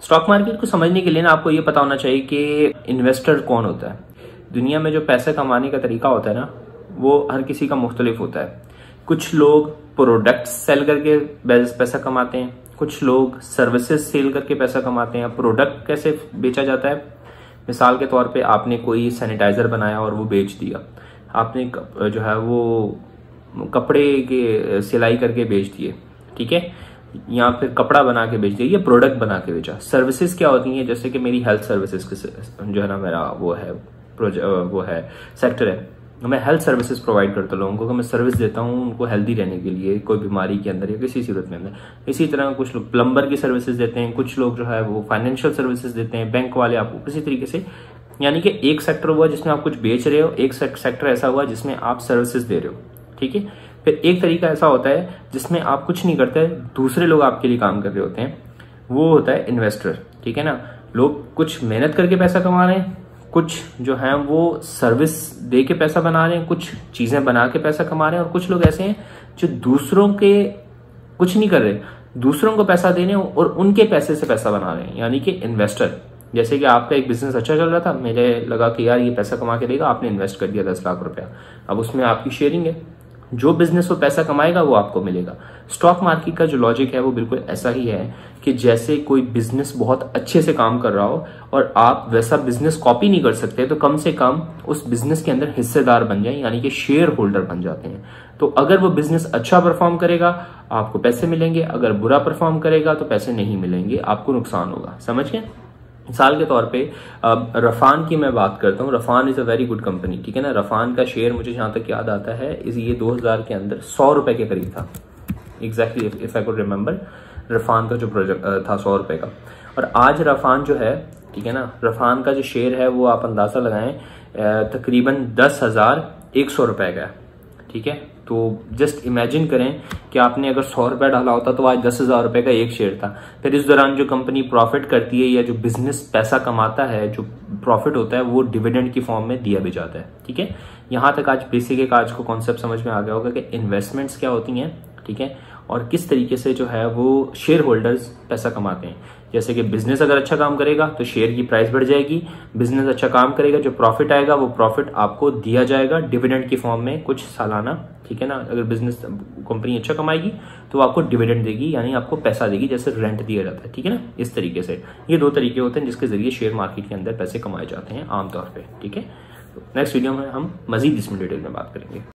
Stock market को समझने के लिए ना आपको ये पता होना चाहिए कि इन्वेस्टर कौन होता है। दुनिया में जो पैसे कमाने का तरीका होता है ना, वो हर किसी का मुख्तलिफ होता है। कुछ लोग प्रोडक्ट्स सेल करके पैसा कमाते हैं, कुछ लोग सर्विसेज सेल करके पैसा कमाते हैं। प्रोडक्ट कैसे बेचा जाता है? मिसाल के तौर पे आपने कोई सैनिटाइजर बनाया और वो बेच दिया, आपने जो है वो कपड़े के सिलाई करके बेच दिए, ठीक है, या फिर कपड़ा बना के बेच दिया, ये प्रोडक्ट बना के बेचा। सर्विसेज क्या होती हैं? जैसे कि मेरी हेल्थ सर्विसेज जो है ना, मेरा वो है सेक्टर है, मैं हेल्थ सर्विसेज प्रोवाइड करता हूँ लोगों को। मैं सर्विस देता हूँ उनको हेल्दी रहने के लिए, कोई बीमारी के अंदर या किसी सूरत में अंदर। इसी तरह कुछ लोग प्लम्बर की सर्विसेज देते हैं, कुछ लोग जो है वो फाइनेंशियल सर्विसेज देते हैं, बैंक वाले आपको किसी तरीके से। यानी कि एक सेक्टर हुआ जिसमें आप कुछ बेच रहे हो, एक सेक्टर ऐसा हुआ जिसमें आप सर्विसेज दे रहे हो, ठीक है। फिर एक तरीका ऐसा होता है जिसमें आप कुछ नहीं करते, दूसरे लोग आपके लिए काम कर रहे होते हैं, वो होता है इन्वेस्टर, ठीक है ना। लोग कुछ मेहनत करके पैसा कमा रहे हैं, कुछ जो है वो सर्विस दे के पैसा बना रहे हैं, कुछ चीजें बना के पैसा कमा रहे हैं, और कुछ लोग ऐसे हैं जो दूसरों के कुछ नहीं कर रहे, दूसरों को पैसा दे रहे हैं और उनके पैसे से पैसा बना रहे हैं, यानी कि इन्वेस्टर। जैसे कि आपका एक बिजनेस अच्छा चल रहा था, मेरे लगा कि यार ये पैसा कमा के देगा, आपने इन्वेस्ट कर दिया 10 लाख रुपया, अब उसमें आपकी शेयरिंग है, जो बिजनेस वो पैसा कमाएगा वो आपको मिलेगा। स्टॉक मार्केट का जो लॉजिक है वो बिल्कुल ऐसा ही है कि जैसे कोई बिजनेस बहुत अच्छे से काम कर रहा हो और आप वैसा बिजनेस कॉपी नहीं कर सकते, तो कम से कम उस बिजनेस के अंदर हिस्सेदार बन जाए, यानी कि शेयर होल्डर बन जाते हैं। तो अगर वो बिजनेस अच्छा परफॉर्म करेगा आपको पैसे मिलेंगे, अगर बुरा परफॉर्म करेगा तो पैसे नहीं मिलेंगे, आपको नुकसान होगा। समझ गए? मिसाल के तौर पे रफान की मैं बात करता हूँ। रफान is a very good company, ठीक है ना। रफान का शेयर मुझे जहां तक याद आता है ये 2000 के अंदर 100 रुपए के करीब था, exactly if I could remember. रफान का जो प्रोजेक्ट था 100 रुपए का, और आज रफान जो है, ठीक है ना, रफान का जो शेयर है वो आप अंदाजा लगाएं तकरीबन 10,100 रुपए का है, ठीक है। तो जस्ट इमेजिन करें कि आपने अगर 100 रुपया डाला होता तो आज 10,000 रुपए का एक शेयर था। फिर इस दौरान जो कंपनी प्रॉफिट करती है या जो बिजनेस पैसा कमाता है, जो प्रॉफिट होता है, वो डिविडेंड की फॉर्म में दिया भी जाता है, ठीक है। यहां तक आज बेसिक एक आज को कॉन्सेप्ट समझ में आ गया होगा कि इन्वेस्टमेंट्स क्या होती हैं, ठीक है, और किस तरीके से जो है वो शेयर होल्डर्स पैसा कमाते हैं। जैसे कि बिजनेस अगर अच्छा काम करेगा तो शेयर की प्राइस बढ़ जाएगी, बिजनेस अच्छा काम करेगा, जो प्रॉफिट आएगा वो प्रॉफिट आपको दिया जाएगा डिविडेंड की फॉर्म में कुछ सालाना, ठीक है ना। अगर बिजनेस कंपनी अच्छा कमाएगी तो आपको डिविडेंड देगी, यानी आपको पैसा देगी, जैसे रेंट दिया जाता है, ठीक है ना। इस तरीके से ये दो तरीके होते हैं जिसके जरिए शेयर मार्केट के अंदर पैसे कमाए जाते हैं आमतौर पर, ठीक है। नेक्स्ट वीडियो में हम मजीद इसमें डिटेल में बात करेंगे।